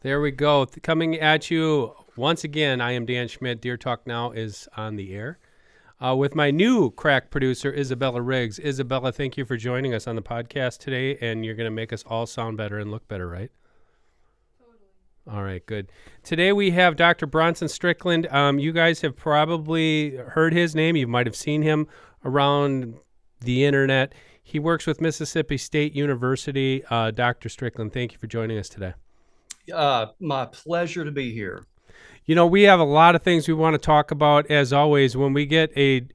There we go. Coming at you once again, I am Dan Schmidt. Deer Talk Now is on the air with my new crack producer, Isabella Riggs. Isabella, thank you for joining us on the podcast today, and you're going to make us all sound better and look better, right? Totally. All right, good. Today we have Dr. Bronson Strickland. You guys have probably heard his name. You might have seen him around the internet. He works with Mississippi State University. Dr. Strickland, thank you for joining us today. My pleasure to be here. You know, we have a lot of things we want to talk about. As always, when we get a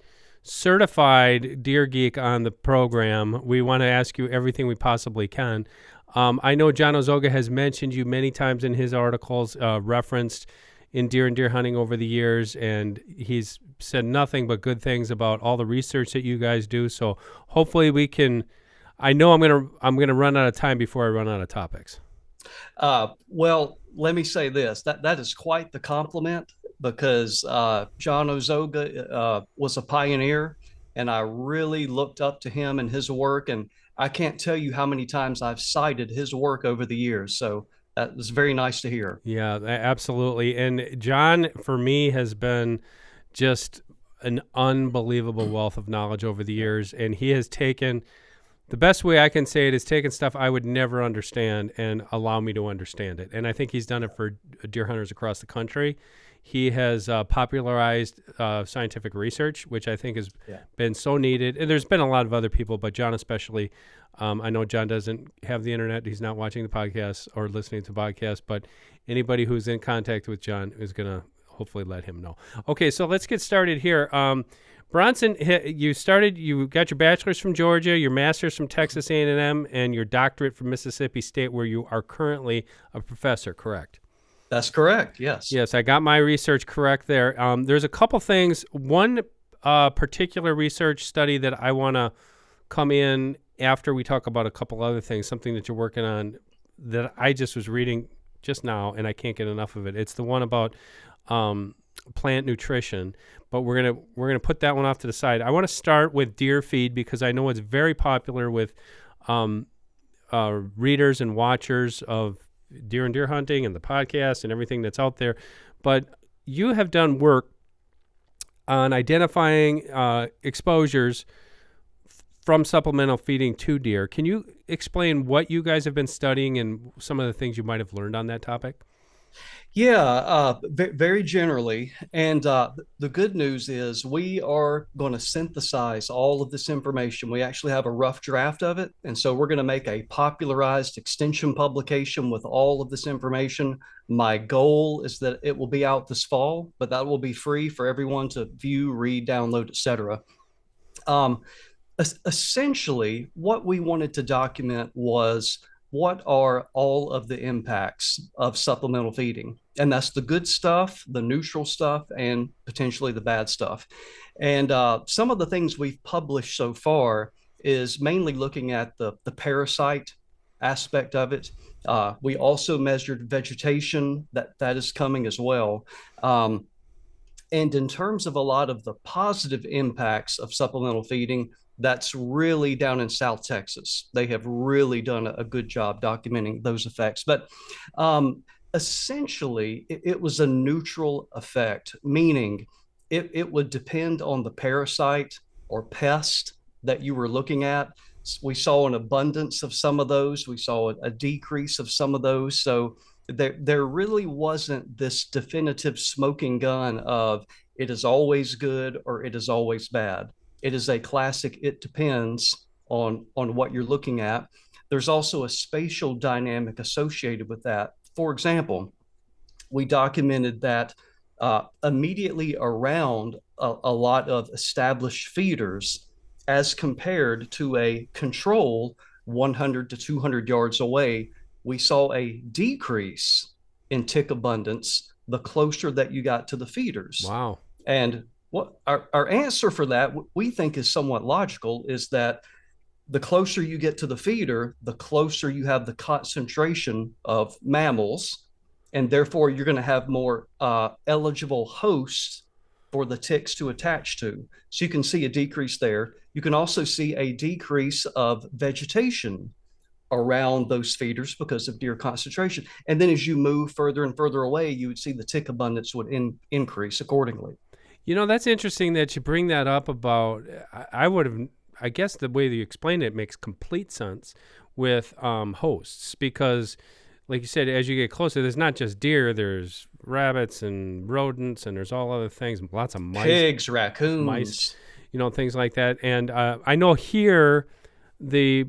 certified deer geek on the program, we want to ask you everything we possibly can. I know John Ozoga has mentioned you many times in his articles, referenced in Deer and Deer Hunting over the years, and he's said nothing but good things about all the research that you guys do. So hopefully we can. I know I'm gonna run out of time before I run out of topics. Well, let me say this, that is quite the compliment, because John Ozoga was a pioneer, and I really looked up to him and his work, and I can't tell you how many times I've cited his work over the years. So that was very nice to hear. Yeah, absolutely. And John, for me, has been just an unbelievable wealth of knowledge over the years, and he has taken... The best way I can say it is taking stuff I would never understand and allow me to understand it. And I think he's done it for deer hunters across the country. He has popularized scientific research, which I think has been so needed. And there's been a lot of other people, but John especially. I know John doesn't have the internet. He's not watching the podcast or listening to the podcast, but anybody who's in contact with John is going to hopefully let him know. Okay, so let's get started here. Bronson, you got your bachelor's from Georgia, your master's from Texas A&M, and your doctorate from Mississippi State, where you are currently a professor, correct? That's correct, yes. Yes, I got my research correct there. There's a couple things. One particular research study that I want to come in after we talk about a couple other things, something that you're working on that I just was reading just now, and I can't get enough of it. It's the one about plant nutrition, but we're gonna put that one off to the side. I want to start with deer feed because I know it's very popular with readers and watchers of Deer and Deer Hunting and the podcast and everything that's out there. But you have done work on identifying exposures from supplemental feeding to deer. Can you explain what you guys have been studying and some of the things you might have learned on that topic? Yeah, very generally. And the good news is we are going to synthesize all of this information. We actually have a rough draft of it. And so we're going to make a popularized extension publication with all of this information. My goal is that it will be out this fall, but that will be free for everyone to view, read, download, etc. Essentially, what we wanted to document was what are all of the impacts of supplemental feeding. And that's the good stuff, the neutral stuff, and potentially the bad stuff. And some of the things we've published so far is mainly looking at the parasite aspect of it. We also measured vegetation, that is coming as well. And in terms of a lot of the positive impacts of supplemental feeding, that's really down in South Texas. They have really done a good job documenting those effects. But essentially, it was a neutral effect, meaning it would depend on the parasite or pest that you were looking at. We saw an abundance of some of those. We saw a decrease of some of those. So there really wasn't this definitive smoking gun of it is always good or it is always bad. It is a classic, it depends on what you're looking at. There's also a spatial dynamic associated with that. For example, we documented that immediately around a lot of established feeders, as compared to a control 100 to 200 yards away, we saw a decrease in tick abundance the closer that you got to the feeders. Wow. And what our answer for that, we think is somewhat logical, is that the closer you get to the feeder, the closer you have the concentration of mammals, and therefore you're going to have more eligible hosts for the ticks to attach to. So you can see a decrease there. You can also see a decrease of vegetation around those feeders because of deer concentration. And then as you move further and further away, you would see the tick abundance would increase accordingly. You know, that's interesting that you bring that up about. I would have, I guess the way that you explained it makes complete sense with hosts because, like you said, as you get closer, there's not just deer, there's rabbits and rodents, and there's all other things, lots of Pigs, mice, raccoons. things like that. And I know here the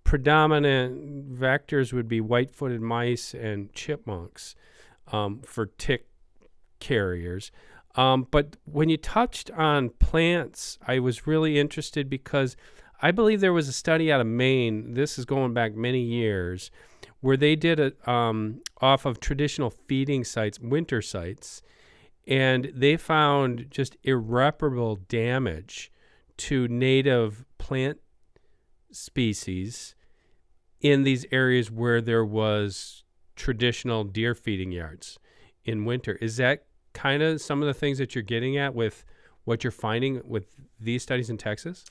predominant vectors would be white-footed mice and chipmunks for tick carriers. But when you touched on plants, I was really interested because I believe there was a study out of Maine, this is going back many years, where they did it off of traditional feeding sites, winter sites, and they found just irreparable damage to native plant species in these areas where there was traditional deer feeding yards in winter. Is that kind of some of the things that you're getting at with what you're finding with these studies in Texas?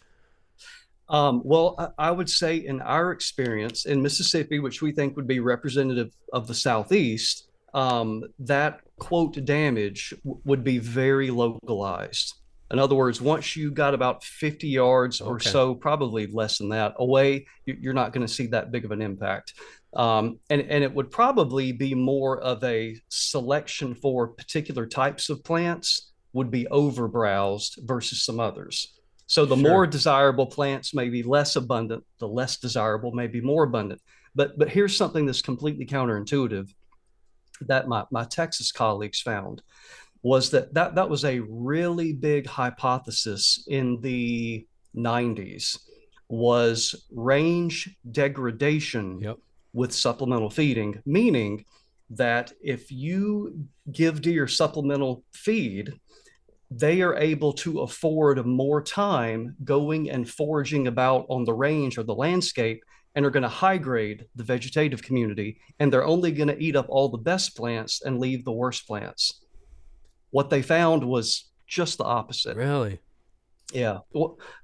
Well, I would say in our experience in Mississippi, which we think would be representative of the Southeast, that quote damage would be very localized. In other words, once you got about 50 yards or Okay, so, probably less than that away, you're not going to see that big of an impact. And it would probably be more of a selection for particular types of plants would be overbrowsed versus some others. So the more sure. desirable plants may be less abundant, the less desirable may be more abundant. But here's something that's completely counterintuitive that my Texas colleagues found was that was a really big hypothesis in the 90s was range degradation Yep. with supplemental feeding, meaning that if you give deer supplemental feed, they are able to afford more time going and foraging about on the range or the landscape and are going to high grade the vegetative community. And they're only going to eat up all the best plants and leave the worst plants. What they found was just the opposite. Really? Yeah.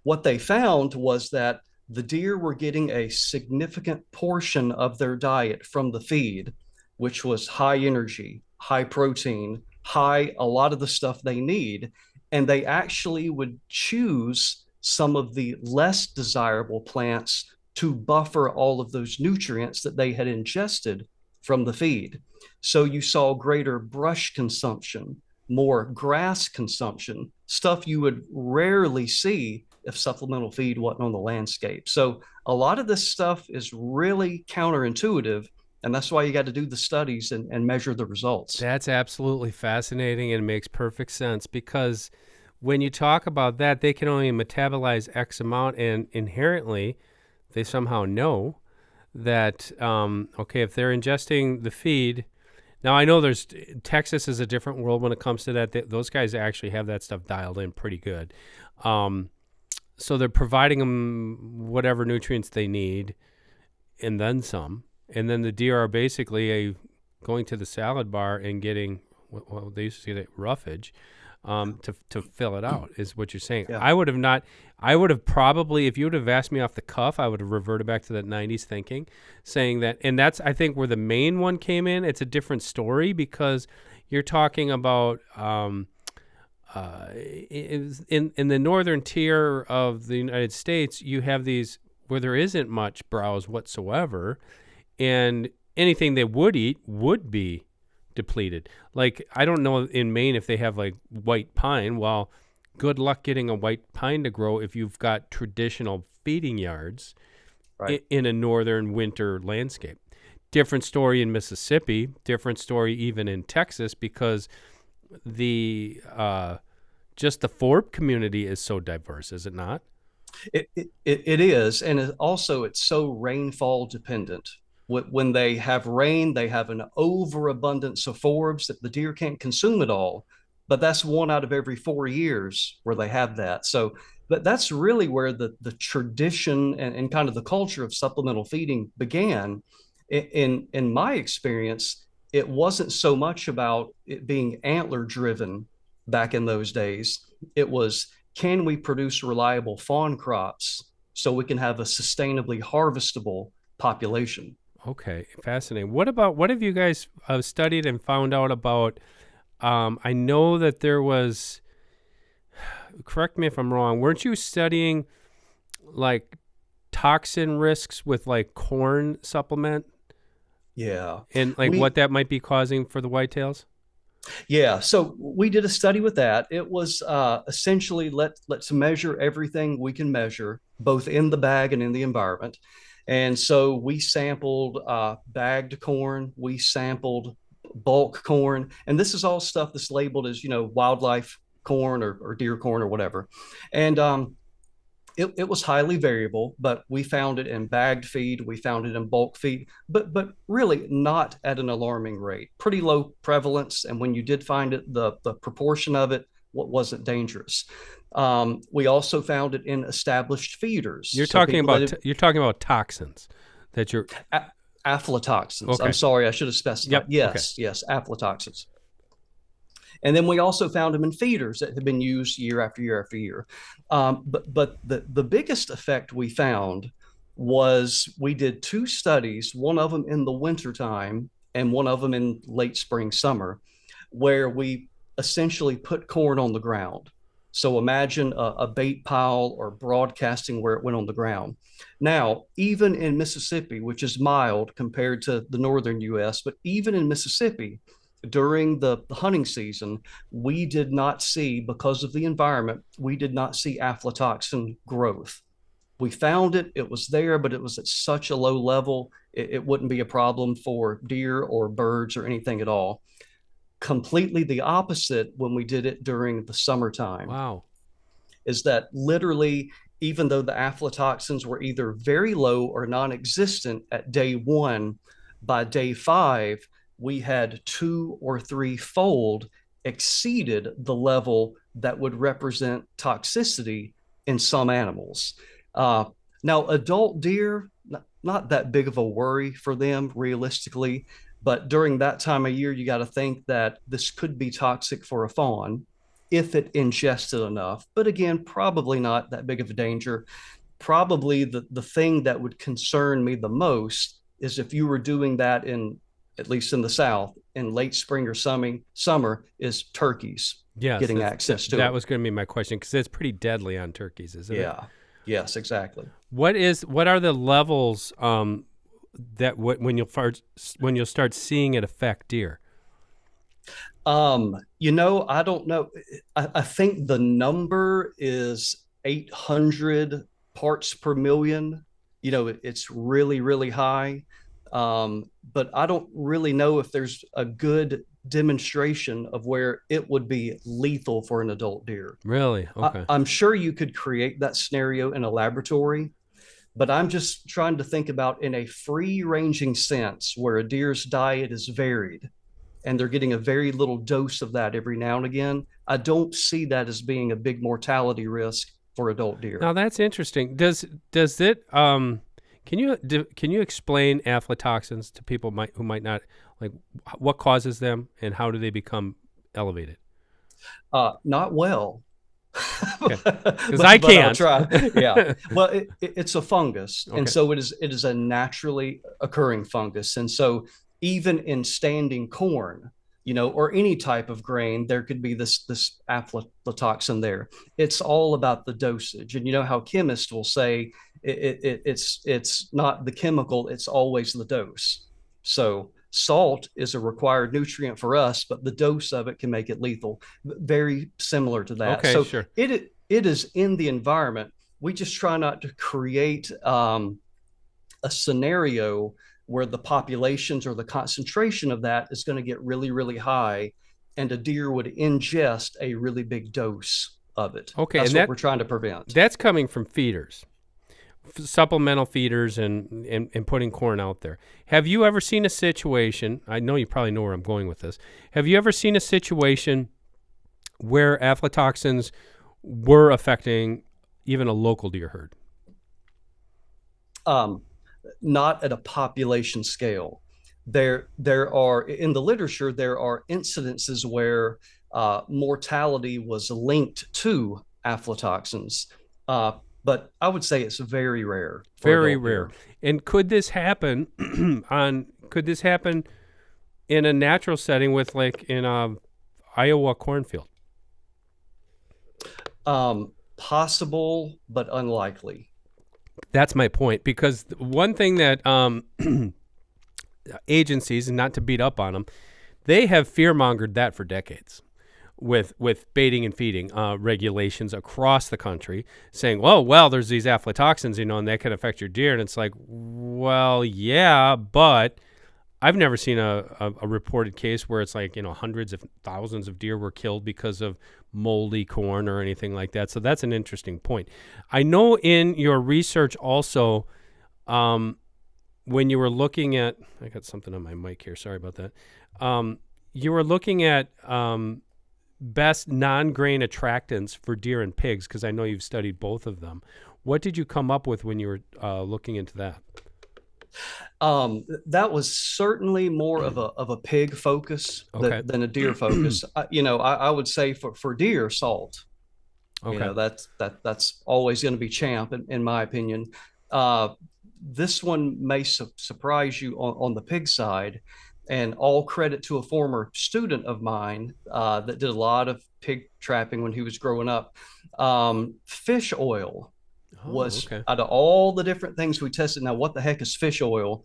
What they found was that the deer were getting a significant portion of their diet from the feed, which was high energy, high protein, high, a lot of the stuff they need. And they actually would choose some of the less desirable plants to buffer all of those nutrients that they had ingested from the feed. So you saw greater brush consumption, more grass consumption, stuff you would rarely see if supplemental feed wasn't on the landscape. So a lot of this stuff is really counterintuitive. And that's why you got to do the studies and measure the results. That's absolutely fascinating and makes perfect sense because when you talk about that, they can only metabolize X amount, and inherently, they somehow know that, okay, if they're ingesting the feed, now I know Texas is a different world when it comes to that. Those guys actually have that stuff dialed in pretty good. So they're providing them whatever nutrients they need and then some. And then the deer are basically going to the salad bar and getting, well, they used to say that roughage to fill it out is what you're saying. Yeah. I would have probably, if you would have asked me off the cuff, I would have reverted back to that 90s thinking, saying that, and that's, I think, where the main one came in. It's a different story because you're talking about in the northern tier of the United States, you have these where there isn't much browse whatsoever, and anything they would eat would be depleted. Like, I don't know in Maine if they have like white pine. Well, good luck getting a white pine to grow if you've got traditional feeding yards Right. in a northern winter landscape. Different story in Mississippi, different story even in Texas because the just the forb community is so diverse, is it not? It is. And it's so rainfall dependent. When they have rain, they have an overabundance of forbs that the deer can't consume it all. But that's 1 out of every 4 years where they have that. So that's really where the tradition and kind of the culture of supplemental feeding began. In my experience, it wasn't so much about it being antler driven back in those days. It was, can we produce reliable fawn crops so we can have a sustainably harvestable population. Okay, fascinating. What have you guys studied and found out about? I know that there was, correct me if I'm wrong, weren't you studying like toxin risks with like corn supplement Yeah. and like what We that might be causing for the whitetails? Yeah, so we did a study with that. It was essentially let's measure everything we can measure, both in the bag and in the environment. And so we sampled bagged corn, we sampled bulk corn, and this is all stuff that's labeled as wildlife corn or deer corn or whatever. And it was highly variable, but we found it in bagged feed, we found it in bulk feed, but really not at an alarming rate. Pretty low prevalence, and when you did find it, the proportion of it wasn't dangerous. We also found it in established feeders. You're So talking people about that you're talking about toxins that you're aflatoxins. okay. I'm sorry, I should have specified. Yep. Okay. Yes, aflatoxins. And then we also found them in feeders that have been used year after year after year. But the biggest effect we found was we did two studies, one of them in the wintertime and one of them in late spring, summer, where we essentially put corn on the ground. So imagine a bait pile or broadcasting where it went on the ground. Now, even in Mississippi, which is mild compared to the northern US, but even in Mississippi, during the hunting season, we did not see, because of the environment, we did not see aflatoxin growth. We found it, it was there, but it was at such a low level, it wouldn't be a problem for deer or birds or anything at all. Completely the opposite when we did it during the summertime, Wow. is that literally, even though the aflatoxins were either very low or non-existent at day one, by day five, we had 2 or 3 fold exceeded the level that would represent toxicity in some animals. Now, adult deer, not that big of a worry for them realistically, but during that time of year, you got to think that this could be toxic for a fawn if it ingested enough. But again, probably not that big of a danger. Probably the thing that would concern me the most is if you were doing that in, at least in the South, in late spring or summer, is turkeys Yes, getting access to that it. was going to be my question because it's pretty deadly on turkeys, isn't it? Yeah. Yes, exactly. What are the levels that when you'll start seeing it affect deer? I don't know. I think the number is 800 parts per million. It's really, really high. But I don't really know if there's a good demonstration of where it would be lethal for an adult deer. Really? Okay. I'm sure you could create that scenario in a laboratory, but I'm just trying to think about in a free ranging sense where a deer's diet is varied and they're getting a very little dose of that every now and again. I don't see that as being a big mortality risk for adult deer. Now that's interesting. Does it can you explain aflatoxins to people who might not, like, what causes them and how do they become elevated? Not well. Okay. Because I can't. I'll try. Yeah. Well, it's a fungus, Okay. and so it is a naturally occurring fungus, and so even in standing corn, or any type of grain, there could be this aflatoxin there. It's all about the dosage, and you know how chemists will say it's not the chemical, it's always the dose. So salt is a required nutrient for us, but the dose of it can make it lethal. Very similar to that. Okay, So sure. it is in the environment. We just try not to create a scenario where the populations or the concentration of that is going to get really, really high, and a deer would ingest a really big dose of it. Okay, That's and what we're trying to prevent. That's coming from feeders, supplemental feeders, and putting corn out there. Have you ever seen a situation? I know you probably know where I'm going with this. Have you ever seen a situation where aflatoxins were affecting even a local deer herd? Not at a population scale. There are, in the literature, there are incidences where mortality was linked to aflatoxins. but I would say it's very rare for Very adult rare. deer. And could this happen could this happen in a natural setting with like in a Iowa cornfield? Possible, but unlikely. That's my point, because one thing that agencies, and not to beat up on them, they have fear-mongered that for decades with baiting and feeding regulations across the country, saying, well, there's these aflatoxins, and that can affect your deer. And it's like, well, yeah, but I've never seen a reported case where it's like, hundreds of thousands of deer were killed because of moldy corn or anything like that. So that's an interesting point. I know in your research also, when you were looking at, I got something on my mic here. Sorry about that. You were looking at best non-grain attractants for deer and pigs, because I know you've studied both of them. What did you come up with when you were looking into that? That was certainly more of a pig focus Okay. than a deer focus. I would say for deer, salt. Okay. That's always going to be champ in my opinion. This one may surprise you on the pig side, and all credit to a former student of mine that did a lot of pig trapping when he was growing up. Fish oil Oh, was, okay. out of all the different things we tested. Now, what the heck is fish oil?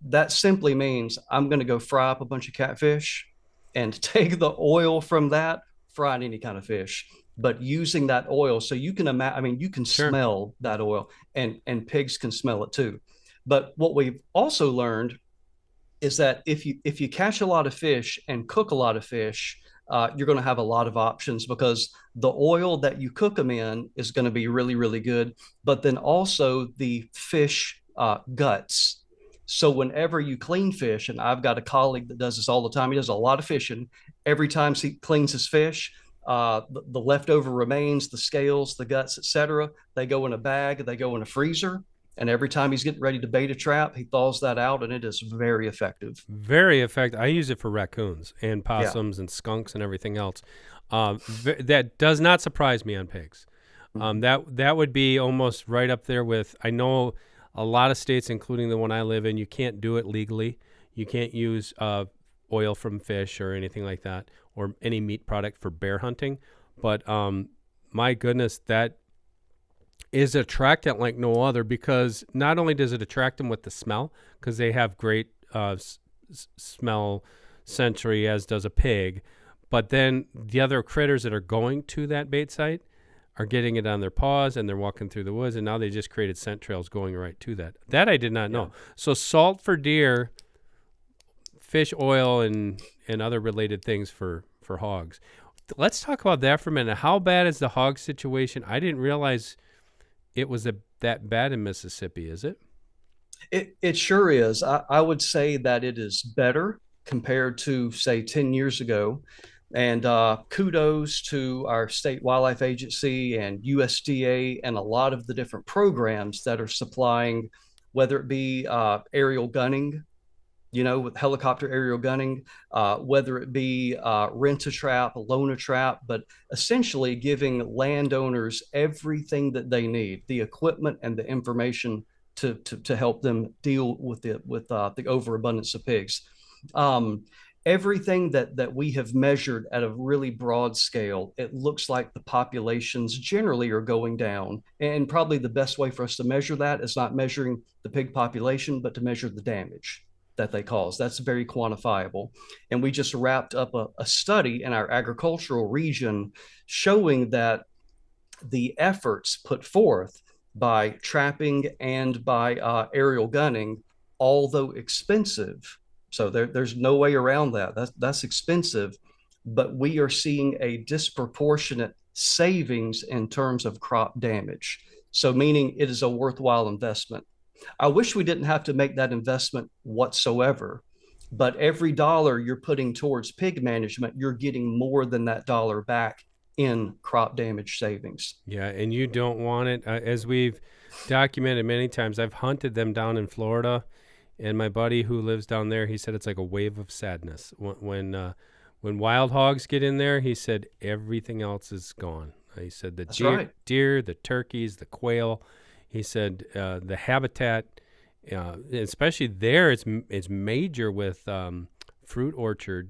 That simply means I'm going to go fry up a bunch of catfish and take the oil from that, fry any kind of fish, but using that oil. So you can imagine, I mean, you can Sure. smell that oil, and pigs can smell it too. But what we've also learned is that if you catch a lot of fish and cook a lot of fish, you're going to have a lot of options, because the oil that you cook them in is going to be really, really good. But then also the fish guts. So whenever you clean fish, and I've got a colleague that does this all the time, he does a lot of fishing. Every time he cleans his fish, the leftover remains, the scales, the guts, etc., they go in a bag, they go in a freezer, and every time he's getting ready to bait a trap, he thaws that out, and it is very effective. Very effective. I use it for raccoons and Yeah. possums and skunks and everything else. That does not surprise me on pigs. That would be almost right up there with. I know a lot of states, including the one I live in, you can't do it legally. You can't use oil from fish or anything like that, or any meat product for bear hunting. But my goodness, that is attractant like no other, because not only does it attract them with the smell, because they have great smell sensory, as does a pig, but then the other critters that are going to that bait site are getting it on their paws, and they're walking through the woods, and now they just created scent trails going right to that I did not know. Yeah. So salt for deer, fish oil, and other related things for hogs. Let's talk about that for a minute. How bad is the hog situation? I didn't realize it was that bad in Mississippi, is it? It sure is. I would say that it is better compared to, say, 10 years ago. And kudos to our state wildlife agency and USDA and a lot of the different programs that are supplying, whether it be aerial gunning, with helicopter aerial gunning, whether it be rent a trap, loan a trap, but essentially giving landowners everything that they need, the equipment and the information to help them deal with the overabundance of pigs. Um, Everything that we have measured at a really broad scale, it looks like the populations generally are going down. And probably the best way for us to measure that is not measuring the pig population, but to measure the damage that they cause. That's very quantifiable. And we just wrapped up a study in our agricultural region showing that the efforts put forth by trapping and by aerial gunning, although expensive, so there's no way around that. That's expensive, but we are seeing a disproportionate savings in terms of crop damage. So meaning it is a worthwhile investment. I wish we didn't have to make that investment whatsoever, but every dollar you're putting towards pig management, you're getting more than that dollar back in crop damage savings. Yeah, and you don't want it. As we've documented many times, I've hunted them down in Florida, and my buddy who lives down there, he said it's like a wave of sadness when wild hogs get in there. He said everything else is gone. He said the That's right. deer, the turkeys, the quail. He said the habitat, especially there, it's major with fruit orchard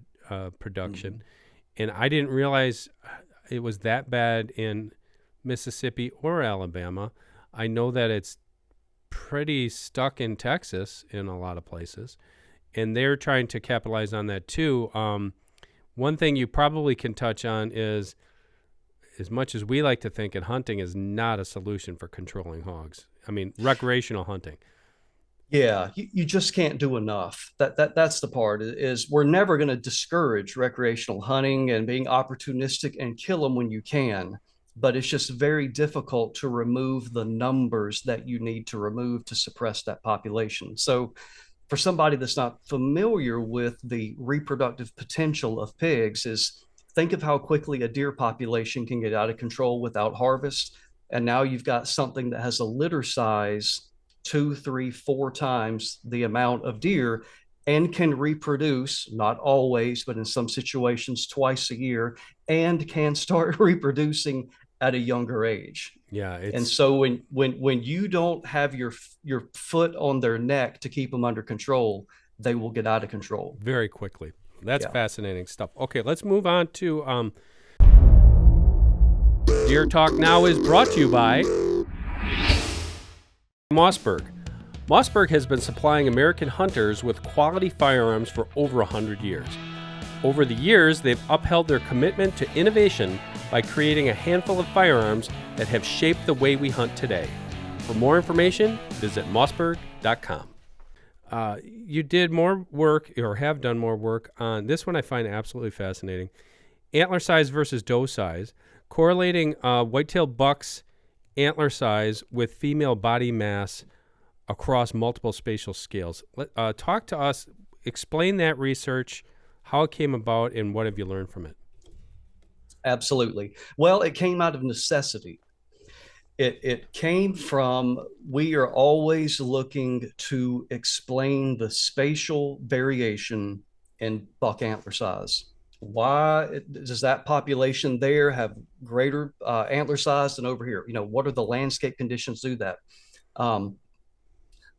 production. Mhm. And I didn't realize it was that bad in Mississippi or Alabama. I know that it's pretty stuck in Texas in a lot of places, and they're trying to capitalize on that too. One thing you probably can touch on is, as much as we like to think it, hunting is not a solution for controlling hogs. I mean, recreational hunting. Yeah, you just can't do enough. That's the part is we're never going to discourage recreational hunting and being opportunistic and kill them when you can. But it's just very difficult to remove the numbers that you need to remove to suppress that population. So for somebody that's not familiar with the reproductive potential of pigs is think of how quickly a deer population can get out of control without harvest. And now you've got something that has a litter size two, three, four times the amount of deer and can reproduce, not always, but in some situations twice a year, and can start reproducing at a younger age. Yeah, And it's so when you don't have your foot on their neck to keep them under control, they will get out of control. very quickly. That's Yeah. fascinating stuff. Okay, let's move on to Deer Talk Now is brought to you by Mossberg. Mossberg has been supplying American hunters with quality firearms for over 100 years. Over the years, they've upheld their commitment to innovation by creating a handful of firearms that have shaped the way we hunt today. For more information, visit mossberg.com. You did more work, or have done more work, on this one. I find absolutely fascinating. Antler size versus doe size, correlating whitetail bucks' antler size with female body mass across multiple spatial scales. Talk to us, explain that research, how it came about, and what have you learned from it? Absolutely. Well, it came out of necessity. It came from we are always looking to explain the spatial variation in buck antler size. Why does that population there have greater antler size than over here? What are the landscape conditions do that? Um,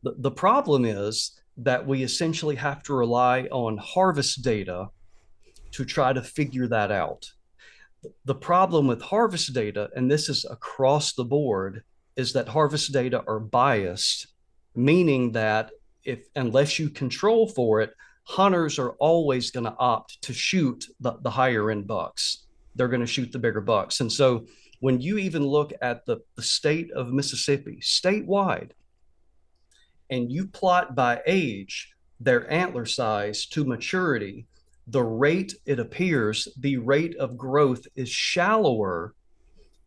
the problem is that we essentially have to rely on harvest data to try to figure that out. The problem with harvest data, and this is across the board, is that harvest data are biased, meaning that if unless you control for it, hunters are always going to opt to shoot the higher end bucks. They're going to shoot the bigger bucks. And so when you even look at the state of Mississippi statewide, and you plot by age their antler size to maturity, the rate, it appears, the rate of growth is shallower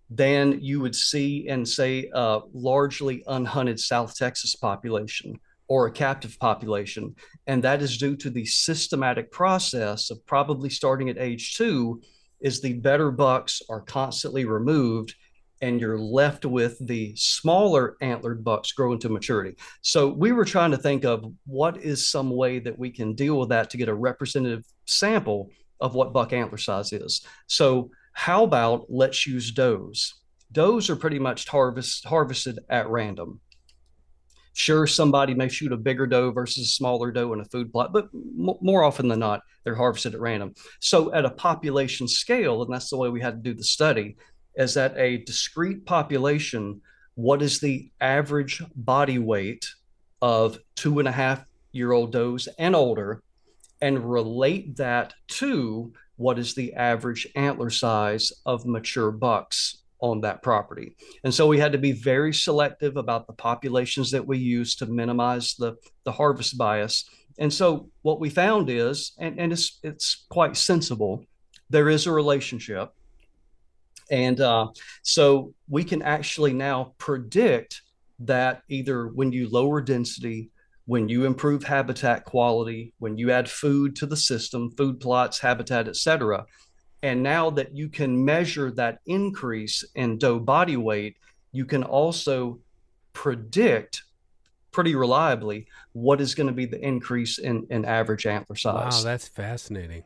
than you would see in, say, a largely unhunted South Texas population or a captive population. And that is due to the systematic process of probably starting at age 2 is the better bucks are constantly removed and you're left with the smaller antlered bucks growing to maturity. So we were trying to think of what is some way that we can deal with that to get a representative sample of what buck antler size is. So how about let's use does? Does are pretty much harvested at random. Sure, somebody may shoot a bigger doe versus a smaller doe in a food plot, but more often than not, they're harvested at random. So at a population scale, and that's the way we had to do the study, is that a discrete population, what is the average body weight of 2.5-year-old does and older, and relate that to what is the average antler size of mature bucks on that property. And so we had to be very selective about the populations that we use to minimize the harvest bias. And so what we found is, and it's quite sensible, there is a relationship. And so we can actually now predict that either when you lower density, when you improve habitat quality, when you add food to the system, food plots, habitat, et cetera, and now that you can measure that increase in doe body weight, you can also predict pretty reliably what is going to be the increase in average antler Wow, size. that's fascinating.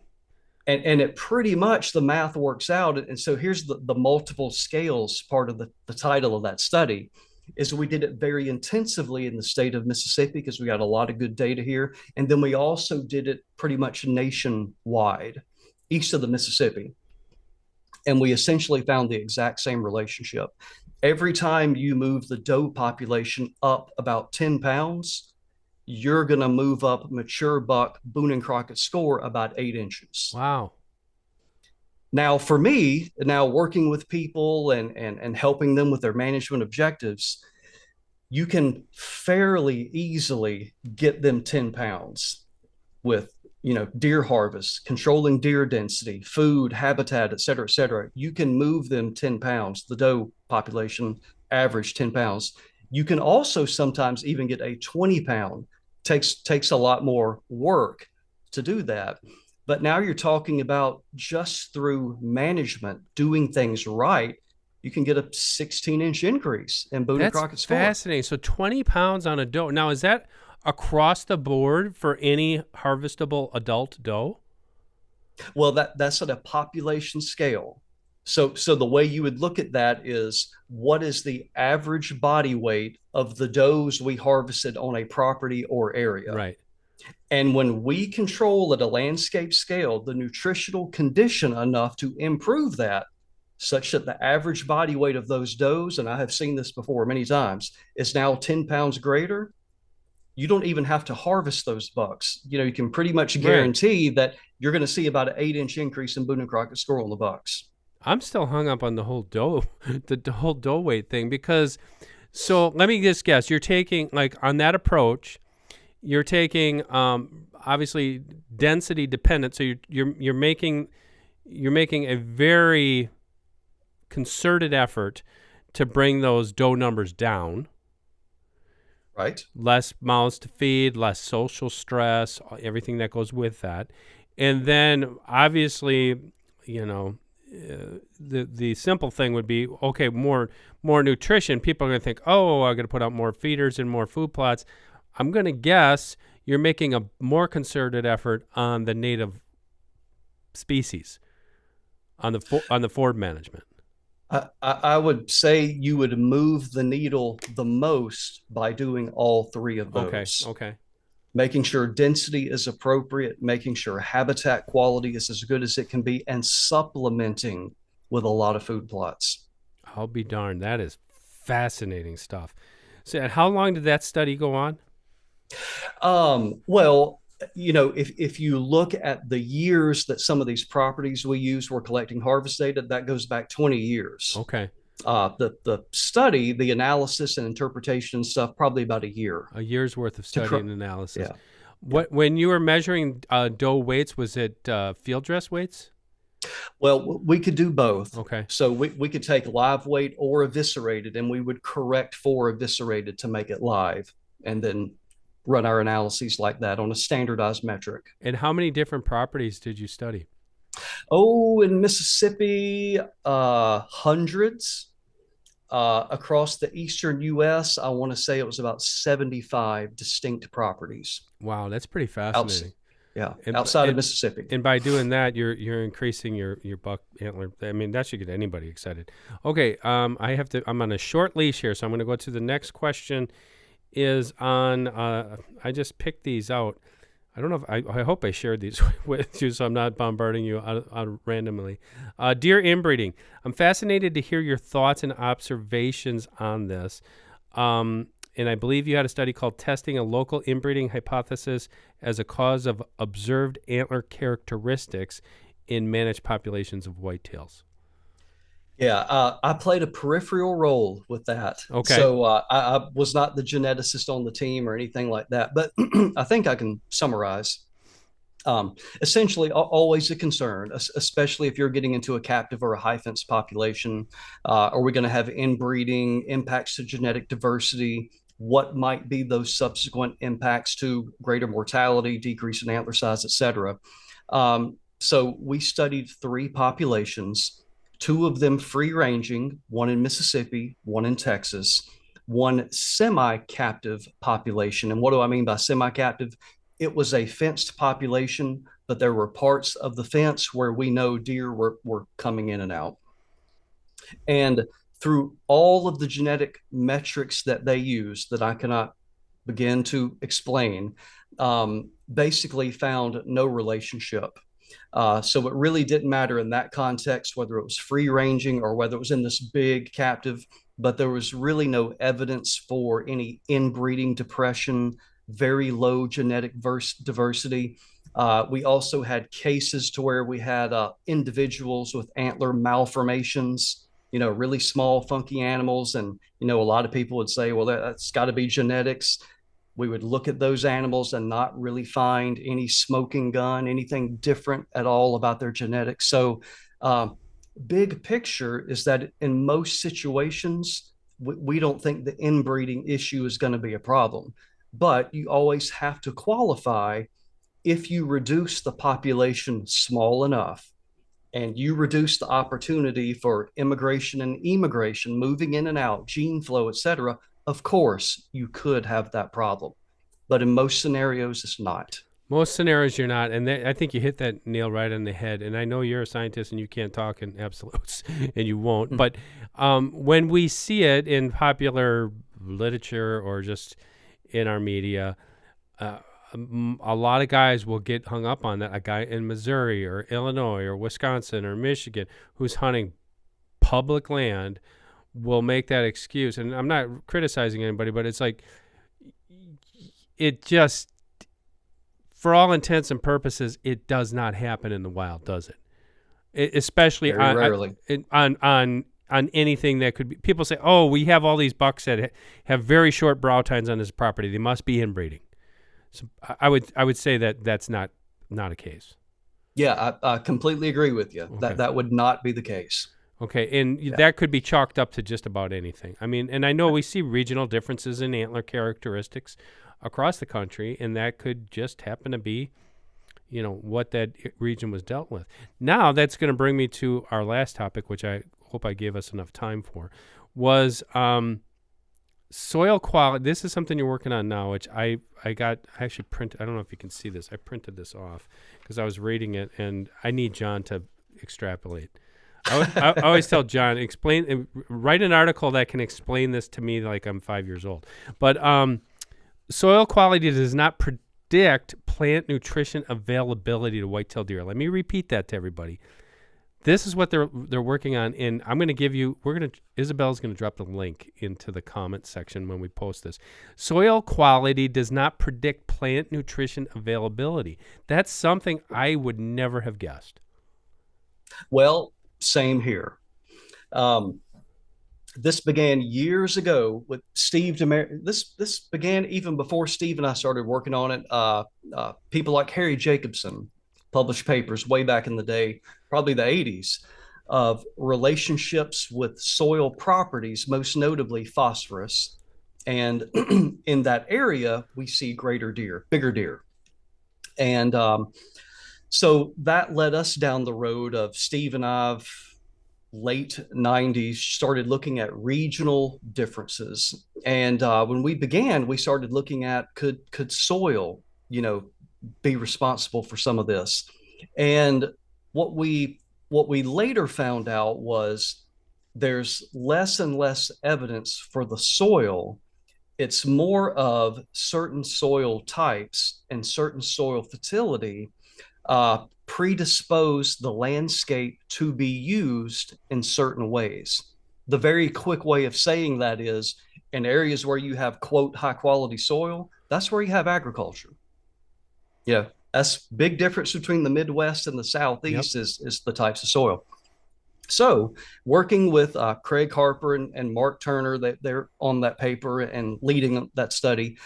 And it pretty much the math works out. And so here's the multiple scales part of the title of that study is we did it very intensively in the state of Mississippi because we got a lot of good data here. And then we also did it pretty much nationwide, east of the Mississippi. And we essentially found the exact same relationship. Every time you move the doe population up about 10 pounds, you're going to move up mature buck Boone and Crockett score about 8 inches. Wow. Now, for me, now working with people and helping them with their management objectives, you can fairly easily get them 10 pounds with, deer harvest, controlling deer density, food, habitat, et cetera, et cetera. You can move them 10 pounds, the doe population average 10 pounds. You can also sometimes even get a 20 pound. Takes a lot more work to do that. But now you're talking about just through management, doing things right, you can get a 16-inch increase in Boone and Crockett score. That's fascinating. So 20 pounds on a doe. Now, is that across the board for any harvestable adult doe? Well, that's at a population scale. So the way you would look at that is what is the average body weight of the does we harvested on a property or area? Right. And when we control at a landscape scale the nutritional condition enough to improve that, such that the average body weight of those does, and I have seen this before many times, is now 10 pounds greater, you don't even have to harvest those bucks. You can pretty much guarantee that you're going to see about an 8-inch increase in Boone and Crockett score on the bucks. I'm still hung up on the whole doe, the whole doe weight thing, because so let me just guess, you're taking, like, on that approach, you're taking obviously density dependent. So you're making a very concerted effort to bring those doe numbers down. Right. Less mouths to feed, less social stress, everything that goes with that. And then obviously, the simple thing would be, okay, more nutrition. People are going to think, oh, I'm going to put out more feeders and more food plots. I'm going to guess you're making a more concerted effort on the native species, on the forward management. I would say you would move the needle the most by doing all three of those. Okay. Making sure density is appropriate, making sure habitat quality is as good as it can be, and supplementing with a lot of food plots. I'll be darned. That is fascinating stuff. So, and how long did that study go on? Well, if you look at the years that some of these properties we use were collecting harvest data, that goes back 20 years. Okay. The study, the analysis and interpretation and stuff, probably about a year. A year's worth of study and analysis. Yeah. When you were measuring doe weights, was it field dress weights? Well, we could do both. Okay. So we could take live weight or eviscerated, and we would correct for eviscerated to make it live, and then run our analyses like that on a standardized metric. And how many different properties did you study? Oh, in Mississippi, hundreds. Across the eastern U.S., I want to say it was about 75 distinct properties. Wow, that's pretty fascinating. Outside of Mississippi. And by doing that, you're increasing your buck antler. I mean, that should get anybody excited. Okay, I'm on a short leash here, so I'm going to go to the next question. Is on, I just picked these out. I don't know if I hope I shared these with you, so I'm not bombarding you out randomly. Dear Inbreeding, I'm fascinated to hear your thoughts and observations on this. And I believe you had a study called Testing a Local Inbreeding Hypothesis as a Cause of Observed Antler Characteristics in Managed Populations of Whitetails. Yeah, I played a peripheral role with that. Okay. So I was not the geneticist on the team or anything like that, but I think I can summarize. Essentially, always a concern, especially if you're getting into a captive or a high fence population. Are we going to have inbreeding, impacts to genetic diversity? What might be those subsequent impacts to greater mortality, decrease in antler size, et cetera? So we studied 3 populations. 2 of them free ranging, one in Mississippi, one in Texas, one semi-captive population. And what do I mean by semi-captive? It was a fenced population, but there were parts of the fence where we know deer were coming in and out. And through all of the genetic metrics that they use that I cannot begin to explain, basically found no relationship. So it really didn't matter in that context whether it was free ranging or whether it was in this big captive, but there was really no evidence for any inbreeding depression, very low genetic diversity. We also had cases to where we had individuals with antler malformations, really small, funky animals. And, a lot of people would say, well, that's got to be genetics. We would look at those animals and not really find any smoking gun, anything different at all about their genetics. So, big picture is that in most situations, we don't think the inbreeding issue is going to be a problem. But you always have to qualify if you reduce the population small enough and you reduce the opportunity for immigration and emigration, moving in and out, gene flow, et cetera, of course, you could have that problem. But in most scenarios, it's not. Most scenarios you're not, and I think you hit that nail right on the head. And I know you're a scientist and you can't talk in absolutes, and you won't. But when we see it in popular literature or just in our media, a lot of guys will get hung up on that. A guy in Missouri or Illinois or Wisconsin or Michigan who's hunting public land will make that excuse. And I'm not criticizing anybody, but it's like it just, for all intents and purposes, it does not happen in the wild, does it? Especially on anything that could be. People say, "Oh, we have all these bucks that have very short brow tines on this property. They must be inbreeding." So I would say that that's not a case. Yeah, I completely agree with you. Okay. That would not be the case. Okay, and that could be chalked up to just about anything. I mean, and I know we see regional differences in antler characteristics across the country, and that could just happen to be, what that region was dealt with. Now, that's going to bring me to our last topic, which I hope I gave us enough time for, was soil quality. This is something you're working on now, which I actually printed. I don't know if you can see this. I printed this off because I was reading it, and I need John to extrapolate. I always tell John, write an article that can explain this to me like I'm 5 years old. But soil quality does not predict plant nutrition availability to whitetail deer. Let me repeat that to everybody. This is what they're working on, and I'm going to give you. Isabel's going to drop the link into the comment section when we post this. Soil quality does not predict plant nutrition availability. That's something I would never have guessed. Well, same here. This began years ago with Steve DeMar. This began even before Steve and I started working on it. People like Harry Jacobson published papers way back in the day, probably the 80s, of relationships with soil properties, most notably phosphorus. And in that area, we see greater deer, bigger deer. And so that led us down the road of Steve and I've late 90s started looking at regional differences. And when we began, we started looking at could soil, be responsible for some of this. And what we later found out was there's less and less evidence for the soil. It's more of certain soil types and certain soil fertility predispose the landscape to be used in certain ways. The very quick way of saying that is in areas where you have, quote, high quality soil, that's where you have agriculture. Yeah, that's big difference between the Midwest and the Southeast. Yep. is the types of soil. So working with Craig Harper and Mark Turner, they're on that paper and leading that study.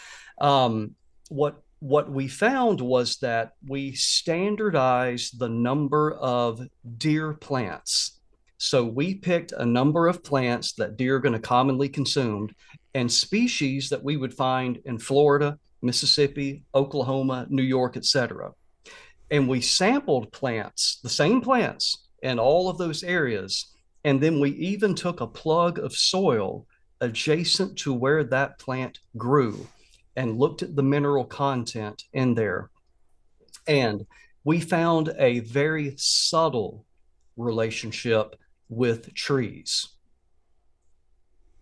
What we found was that we standardized the number of deer plants. So we picked a number of plants that deer are going to commonly consume and species that we would find in Florida, Mississippi, Oklahoma, New York, etc. And we sampled plants, the same plants in all of those areas. And then we even took a plug of soil adjacent to where that plant grew and looked at the mineral content in there. And We found a very subtle relationship with trees.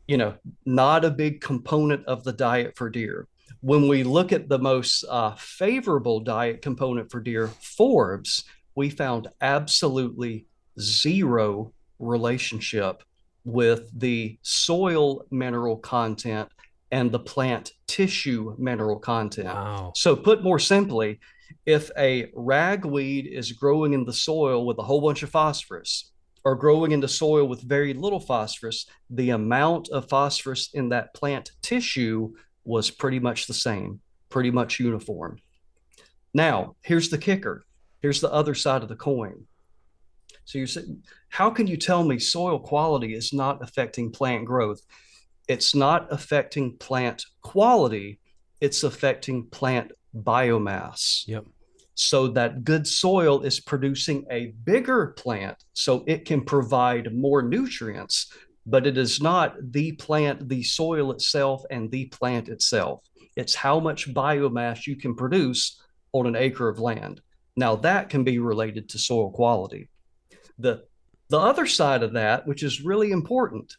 You know, not a big component of the diet for deer. When we look at the most favorable diet component for deer, forbs, we found absolutely zero relationship with the soil mineral content and the plant tissue mineral content. Wow. So, put more simply, if a ragweed is growing in the soil with a whole bunch of phosphorus, or growing into soil with very little phosphorus, the amount of phosphorus in that plant tissue was pretty much the same, pretty much uniform. Now, here's the kicker. Here's the other side of the coin. So you're saying, how can you tell me soil quality is not affecting plant growth? It's not affecting plant quality, it's affecting plant biomass. Yep. So that good soil is producing a bigger plant so it can provide more nutrients, but it is not the plant, the soil itself, and the plant itself. It's how much biomass you can produce on an acre of land. Now, that can be related to soil quality. The, the other side of that, which is really important,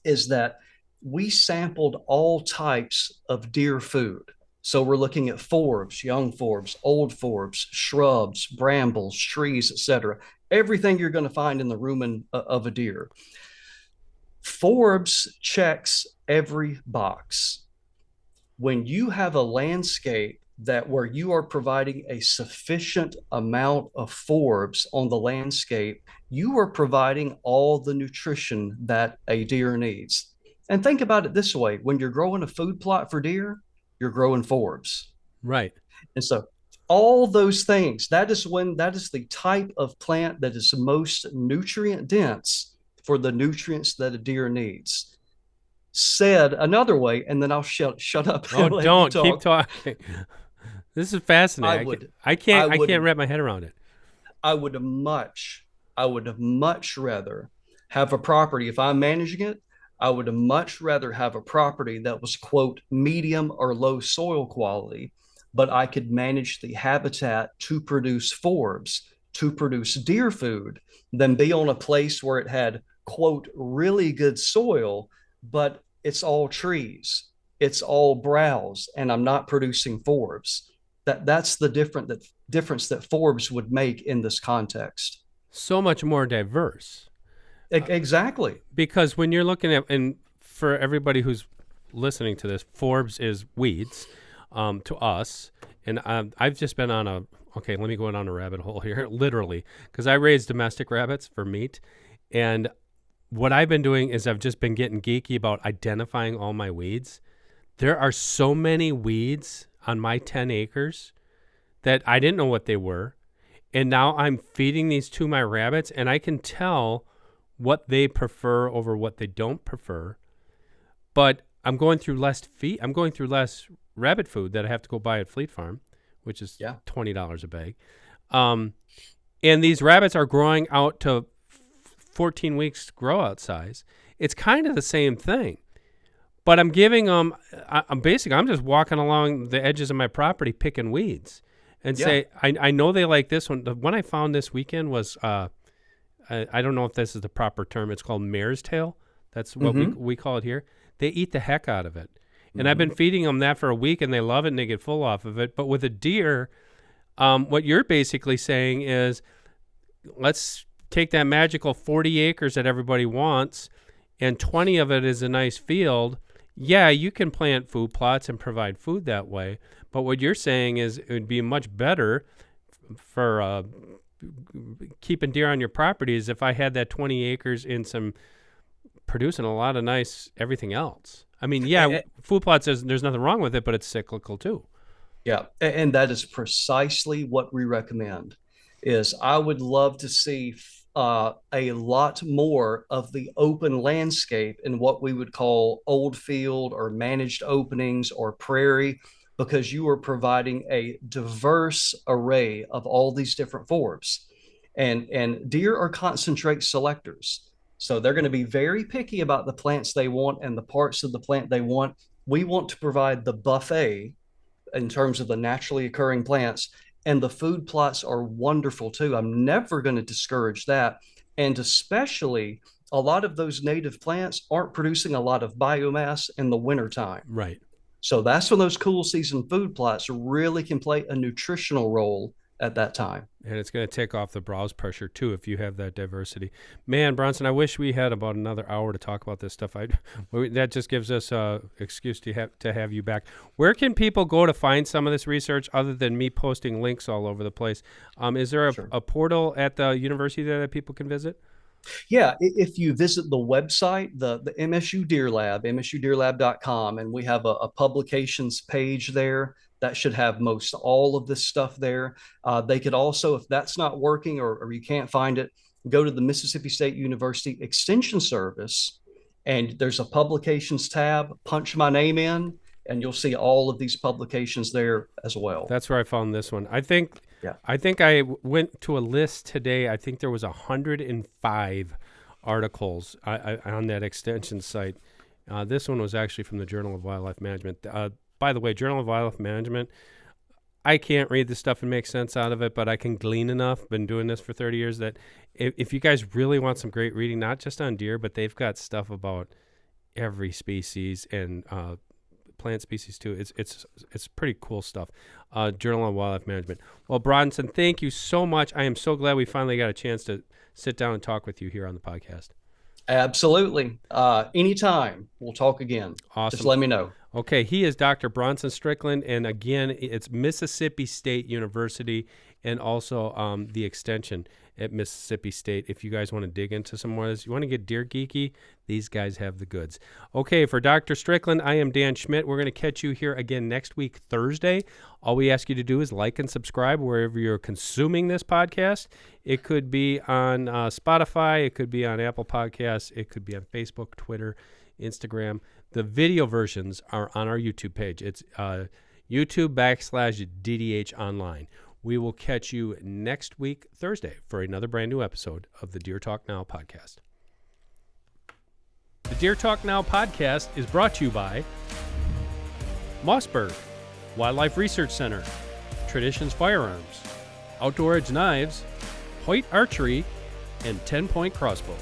is that we sampled all types of deer food. So we're looking at forbs, young forbs, old forbs, shrubs, brambles, trees, etc. Everything you're going to find in the rumen of a deer. Forbs checks every box. When you have a landscape that where you are providing a sufficient amount of forbs on the landscape, you are providing all the nutrition that a deer needs. And think about it this way: when you're growing a food plot for deer, you're growing forbs. Right. And so all those things, that is the type of plant that is most nutrient dense for the nutrients that a deer needs. Said another way, and then I'll shut up. Oh, don't keep talking. This is fascinating. I can't wrap my head around it. I would much rather have a property, if I'm managing it, I would much rather have a property that was, quote, medium or low soil quality, but I could manage the habitat to produce forbs, to produce deer food, than be on a place where it had, quote, really good soil, but it's all trees, it's all browse, and I'm not producing forbs. That's the difference that forbs would make in this context. So much more diverse. Exactly. Because when you're looking at, and for everybody who's listening to this, forbs is weeds to us. And I've just been on okay, let me go on a rabbit hole here, literally, because I raise domestic rabbits for meat. And what I've been doing is I've just been getting geeky about identifying all my weeds. There are so many weeds on my 10 acres that I didn't know what they were. And now I'm feeding these to my rabbits, and I can tell what they prefer over what they don't prefer. But I'm going through less rabbit food that I have to go buy at Fleet Farm, which is $20 a bag. And these rabbits are growing out to 14 weeks grow out size. It's kind of the same thing. But I'm giving them, I'm just walking along the edges of my property picking weeds and say, I know they like this one. The one I found this weekend was, I don't know if this is the proper term. It's called mare's tail. That's what we call it here. They eat the heck out of it. And I've been feeding them that for a week, and they love it, and they get full off of it. But with a deer, what you're basically saying is, let's take that magical 40 acres that everybody wants, and 20 of it is a nice field. Yeah, you can plant food plots and provide food that way. But what you're saying is it would be much better for keeping deer on your property is if I had that 20 acres in some producing a lot of nice everything else. I mean, food plots, there's nothing wrong with it, but it's cyclical too. Yeah, and that is precisely what we recommend. Is I would love to see a lot more of the open landscape in what we would call old field or managed openings or prairie, because you are providing a diverse array of all these different forbs. And deer are concentrate selectors. So they're going to be very picky about the plants they want and the parts of the plant they want. We want to provide the buffet in terms of the naturally occurring plants, And the food plots are wonderful too. I'm never going to discourage that. And especially a lot of those native plants aren't producing a lot of biomass in the wintertime. Right. So that's when those cool season food plots really can play a nutritional role at that time. And it's going to take off the browse pressure too if you have that diversity. Man, Bronson, I wish we had about another hour to talk about this stuff. That just gives us an excuse to have you back. Where can people go to find some of this research other than me posting links all over the place? Is there a portal at the university there that people can visit? Yeah, if you visit the website, the MSU Deer Lab, msudeerlab.com, and we have a publications page there that should have most all of this stuff there. They could also, if that's not working or you can't find it, go to the Mississippi State University Extension Service, and there's a publications tab. Punch my name in, and you'll see all of these publications there as well. That's where I found this one. I think I went to a list today. I think there was 105 articles on that extension site. This one was actually from the Journal of Wildlife Management. By the way, Journal of Wildlife Management, I can't read this stuff and make sense out of it, but I can glean enough. Been doing this for 30 years that if you guys really want some great reading, not just on deer, but they've got stuff about every species and plant species too. It's pretty cool stuff. Journal of Wildlife Management. Well, Bronson, thank you so much. I am so glad we finally got a chance to sit down and talk with you here on the podcast. Absolutely. Anytime. We'll talk again. Awesome. Just let me know. Okay, he is Dr. Bronson Strickland, and again, it's Mississippi State University and also the extension at Mississippi State. If you guys want to dig into some more of this, you want to get deer geeky, these guys have the goods. Okay, for Dr. Strickland, I am Dan Schmidt. We're going to catch you here again next week, Thursday. All we ask you to do is like and subscribe wherever you're consuming this podcast. It could be on Spotify. It could be on Apple Podcasts. It could be on Facebook, Twitter, Instagram. The video versions are on our YouTube page. It's YouTube.com/DDH Online. We will catch you next week, Thursday, for another brand new episode of the Deer Talk Now podcast. The Deer Talk Now podcast is brought to you by Mossberg, Wildlife Research Center, Traditions Firearms, Outdoor Edge Knives, Hoyt Archery, and 10 Point Crossbows.